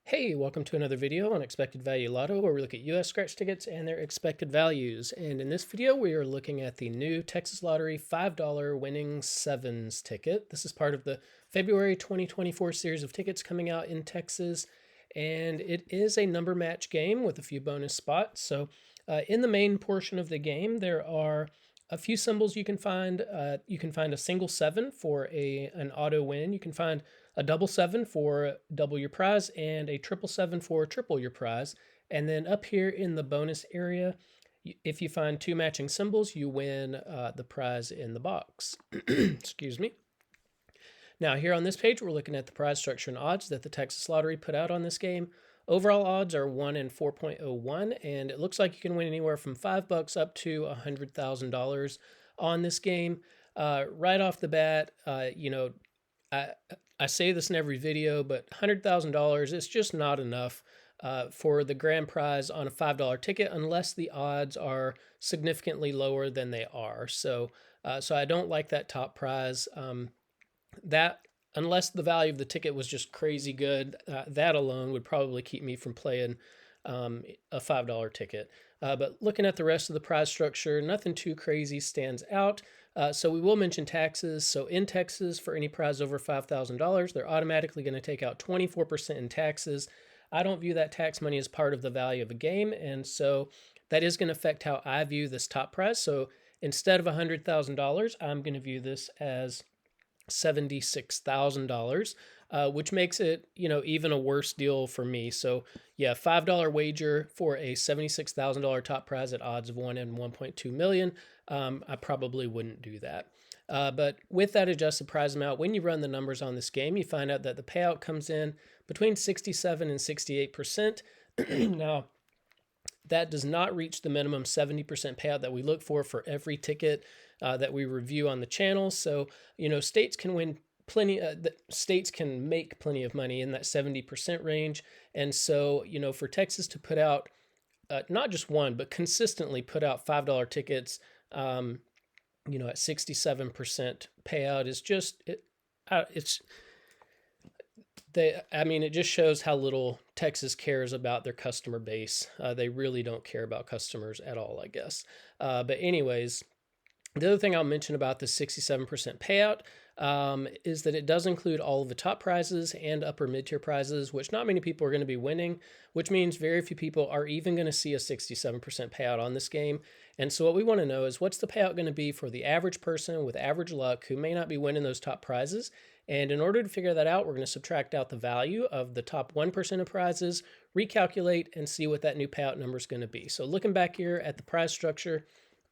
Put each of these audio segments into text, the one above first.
Hey, welcome to another video on Expected Value Lotto, where we look at US scratch tickets and their expected values. And in this video, we are looking at the new Texas Lottery $5 winning sevens ticket. This is part of the February 2024 series of tickets coming out in Texas. And it is a number match game with a few bonus spots. So in the main portion of the game, there are a few symbols you can find. You can find a single seven for an auto win. You can find a double seven for double your prize, and a triple seven for triple your prize. And then up here in the bonus area, if you find two matching symbols, you win the prize in the box. Excuse me. Now here on this page, we're looking at the prize structure and odds that the Texas Lottery put out on this game. Overall odds are 1 in 4.01, and it looks like you can win anywhere from $5 up to $100,000 on this game. Right off the bat, I say this in every video, but $100,000 is just not enough for the grand prize on a $5 ticket unless the odds are significantly lower than they are. So I don't like that top prize. That unless the value of the ticket was just crazy good, that alone would probably keep me from playing a $5 ticket. But looking at the rest of the prize structure, nothing too crazy stands out. So we will mention taxes. So in Texas, for any prize over $5,000, they're automatically going to take out 24% in taxes. I don't view that tax money as part of the value of a game, and so that is going to affect how I view this top prize. So instead of $100,000, I'm going to view this as $76,000, which makes it, even a worse deal for me. So yeah, $5 wager for a $76,000 top prize at odds of 1 in 1.2 million. I probably wouldn't do that. But with that adjusted prize amount, when you run the numbers on this game, you find out that the payout comes in between 67 and 68%. Now, that does not reach the minimum 70% payout that we look for every ticket that we review on the channel. So, states can win plenty, states can make plenty of money in that 70% range. And so, for Texas to put out not just one, but consistently put out $5 tickets, at 67% payout is just, it just shows how little Texas cares about their customer base. They really don't care about customers at all, I guess. But anyways, the other thing I'll mention about the 67% payout is that it does include all of the top prizes and upper mid-tier prizes, which not many people are going to be winning, which means very few people are even going to see a 67% payout on this game. And so what we want to know is, what's the payout going to be for the average person with average luck who may not be winning those top prizes? And in order to figure that out, we're going to subtract out the value of the top 1% of prizes, recalculate, and see what that new payout number is going to be. So looking back here at the prize structure,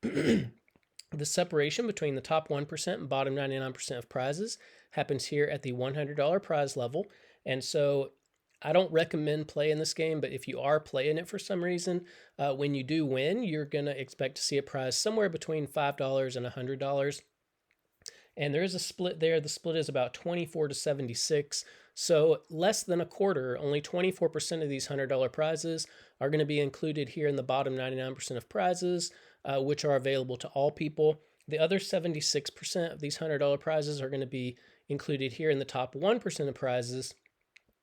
the separation between the top 1% and bottom 99% of prizes happens here at the $100 prize level. And so I don't recommend playing this game, but if you are playing it for some reason, when you do win, you're going to expect to see a prize somewhere between $5 and $100. And there is a split there. The split is about 24 to 76. So less than a quarter, only 24% of these $100 prizes are going to be included here in the bottom 99% of prizes, which are available to all people. The other 76% of these $100 prizes are going to be included here in the top 1% of prizes,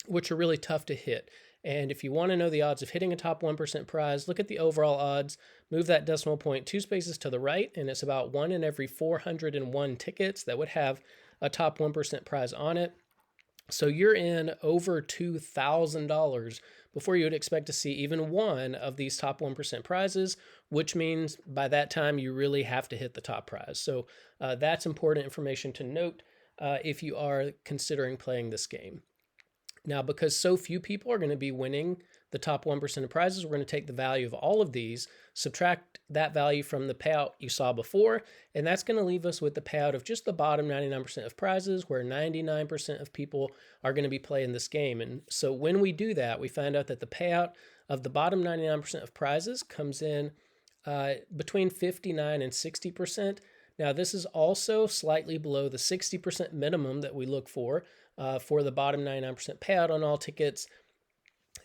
which are really tough to hit. And if you want to know the odds of hitting a top 1% prize, look at the overall odds, move that decimal point 2 spaces to the right, and it's about 1 in every 401 tickets that would have a top 1% prize on it. So you're in over $2,000 before you would expect to see even one of these top 1% prizes, which means by that time you really have to hit the top prize. So that's important information to note if you are considering playing this game. Now, because so few people are going to be winning the top 1% of prizes, we're going to take the value of all of these, subtract that value from the payout you saw before, and that's going to leave us with the payout of just the bottom 99% of prizes, where 99% of people are going to be playing this game. And so when we do that, we find out that the payout of the bottom 99% of prizes comes in between 59 and 60%. Now, this is also slightly below the 60% minimum that we look for the bottom 99% payout on all tickets.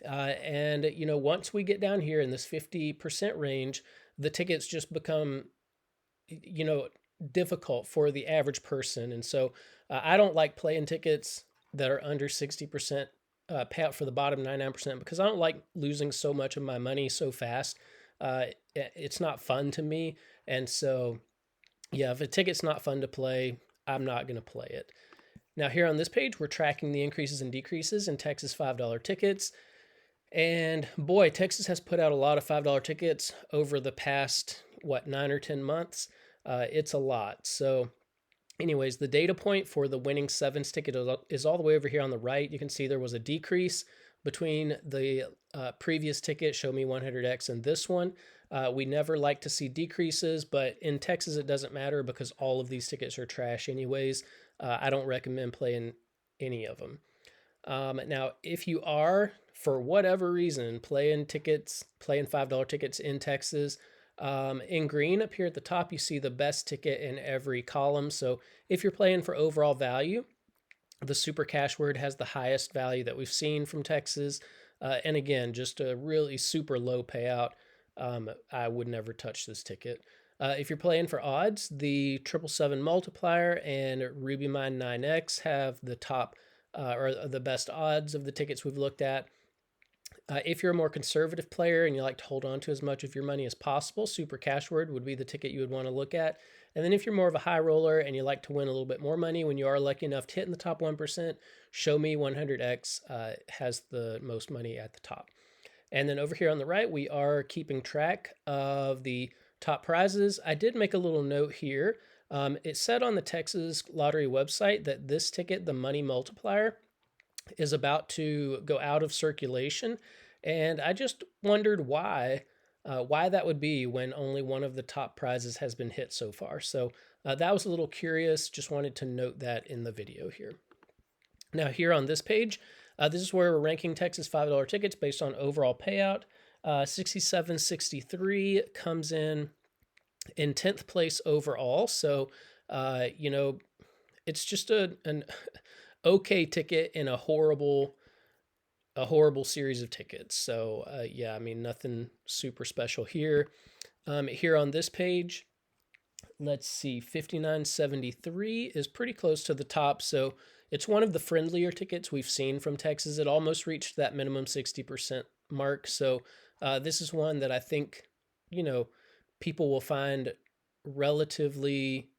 And once we get down here in this 50% range, the tickets just become, difficult for the average person. And so I don't like playing tickets that are under 60% payout for the bottom 99% because I don't like losing so much of my money so fast. It's not fun to me. And so, yeah, if a ticket's not fun to play, I'm not going to play it. Now, here on this page, we're tracking the increases and decreases in Texas $5 tickets. And boy, Texas has put out a lot of $5 tickets over the past, 9 or 10 months. It's a lot. So, anyways, the data point for the winning sevens ticket is all the way over here on the right. You can see there was a decrease between the previous ticket, Show Me 100X, and this one. We never like to see decreases, but in Texas it doesn't matter because all of these tickets are trash anyways. I don't recommend playing any of them. Now, if you are, for whatever reason, playing $5 tickets in Texas, in green up here at the top, you see the best ticket in every column. So if you're playing for overall value, the super cash word has the highest value that we've seen from Texas. And again, just a really super low payout. I would never touch this ticket. If you're playing for odds, the 777 multiplier and Ruby Mine 9X have the top or the best odds of the tickets we've looked at. If you're a more conservative player and you like to hold on to as much of your money as possible, Super Cash Word would be the ticket you would want to look at. And then if you're more of a high roller and you like to win a little bit more money when you are lucky enough to hit in the top 1%, Show Me 100X has the most money at the top. And then over here on the right, we are keeping track of the top prizes. I did make a little note here. It said on the Texas Lottery website that this ticket, the Money Multiplier, is about to go out of circulation. And I just wondered why that would be when only one of the top prizes has been hit so far. So that was a little curious. Just wanted to note that in the video here. Now here on this page, this is where we're ranking Texas $5 tickets based on overall payout. 6763 comes in 10th place overall. So, it's just an okay ticket in a horrible series of tickets. So, yeah, I mean, nothing super special here. Here on this page, let's see, 5973 is pretty close to the top. So it's one of the friendlier tickets we've seen from Texas. It almost reached that minimum 60% mark. So this is one that I think, people will find relatively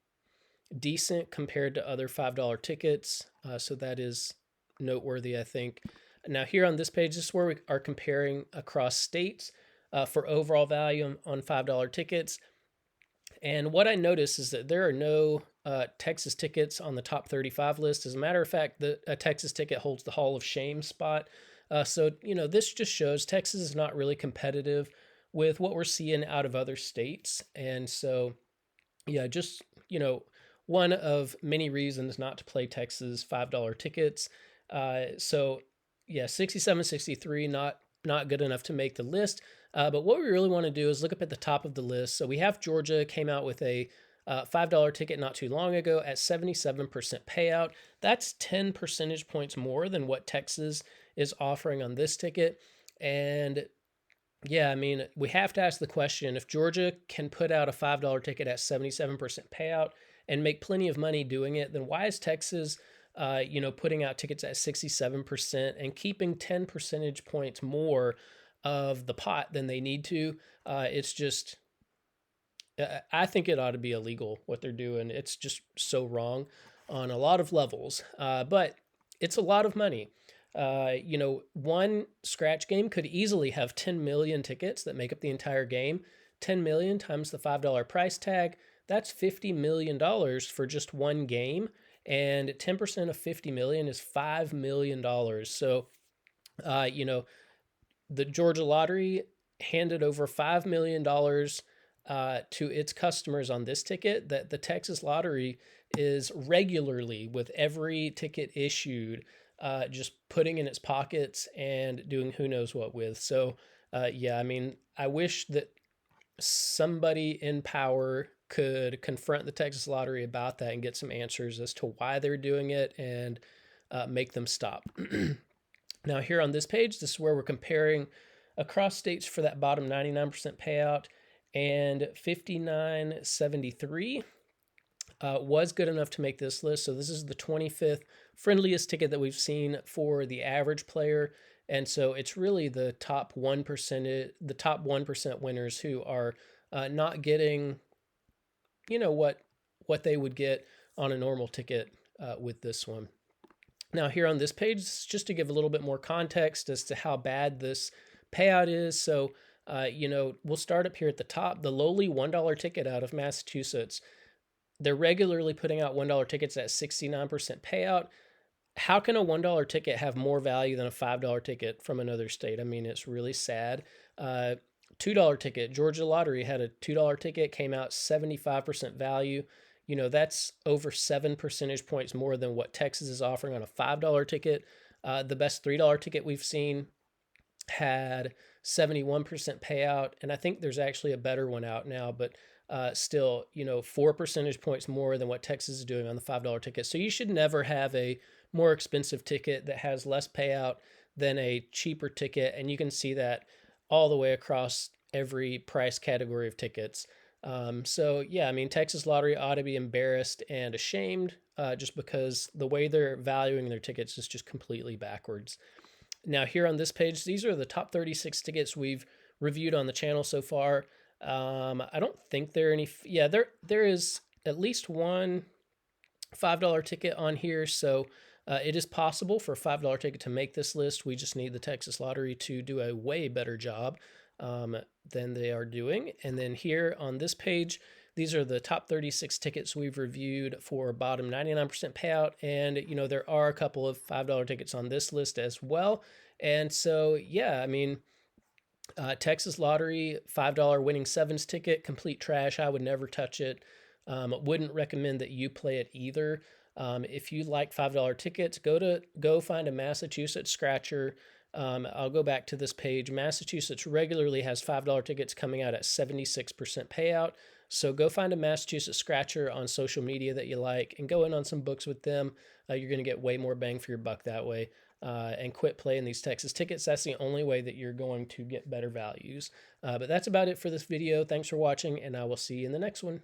decent compared to other $5 tickets. So that is noteworthy, I think. Now here on this page, this is where we are comparing across states for overall value on $5 tickets. And what I noticed is that there are no Texas tickets on the top 35 list. As a matter of fact, a Texas ticket holds the Hall of Shame spot. So, this just shows Texas is not really competitive with what we're seeing out of other states. And so, yeah, just, one of many reasons not to play Texas $5 tickets. So, yeah, 6763, not good enough to make the list. But what we really want to do is look up at the top of the list. So we have Georgia came out with a $5 ticket not too long ago at 77% payout. That's 10 percentage points more than what Texas is offering on this ticket. And yeah, I mean, we have to ask the question, if Georgia can put out a $5 ticket at 77% payout and make plenty of money doing it, then why is Texas putting out tickets at 67% and keeping 10 percentage points more of the pot than they need to? It's just, I think it ought to be illegal what they're doing. It's just so wrong on a lot of levels, but it's a lot of money. One scratch game could easily have 10 million tickets that make up the entire game. 10 million times the $5 price tag, that's $50 million for just one game. And 10% of 50 million is $5 million. So, the Georgia Lottery handed over $5 million to its customers on this ticket that the Texas Lottery is regularly, with every ticket issued, just putting in its pockets and doing who knows what with. So, yeah, I mean, I wish that somebody in power could confront the Texas Lottery about that and get some answers as to why they're doing it and make them stop. Now here on this page, this is where we're comparing across states for that bottom 99% payout, and 5973 was good enough to make this list. So this is the 25th friendliest ticket that we've seen for the average player. And so it's really the top 1%, the top 1% winners who are not getting, what they would get on a normal ticket with this one. Now, here on this page, just to give a little bit more context as to how bad this payout is. So, we'll start up here at the top. The lowly $1 ticket out of Massachusetts, they're regularly putting out $1 tickets at 69% payout. How can a $1 ticket have more value than a $5 ticket from another state? I mean, it's really sad. $2 ticket, Georgia Lottery had a $2 ticket, came out 75% value. That's over 7 percentage points more than what Texas is offering on a $5 ticket. The best $3 ticket we've seen had 71% payout, and I think there's actually a better one out now, but still, 4 percentage points more than what Texas is doing on the $5 ticket. So you should never have a more expensive ticket that has less payout than a cheaper ticket, and you can see that all the way across every price category of tickets. So yeah, I mean, Texas Lottery ought to be embarrassed and ashamed just because the way they're valuing their tickets is just completely backwards. Now, here on this page, these are the top 36 tickets we've reviewed on the channel so far. I don't think there are any. Yeah, there is at least one $5 ticket on here. So it is possible for a $5 ticket to make this list. We just need the Texas Lottery to do a way better job than they are doing. And then here on this page, these are the top 36 tickets we've reviewed for bottom 99% payout. And, there are a couple of $5 tickets on this list as well. And so, yeah, I mean, Texas Lottery, $5 winning sevens ticket, complete trash. I would never touch it. Wouldn't recommend that you play it either. If you like $5 tickets, go find a Massachusetts scratcher. I'll go back to this page. Massachusetts regularly has $5 tickets coming out at 76% payout. So go find a Massachusetts scratcher on social media that you like and go in on some books with them. You're going to get way more bang for your buck that way. And quit playing these Texas tickets. That's the only way that you're going to get better values. But that's about it for this video. Thanks for watching, and I will see you in the next one.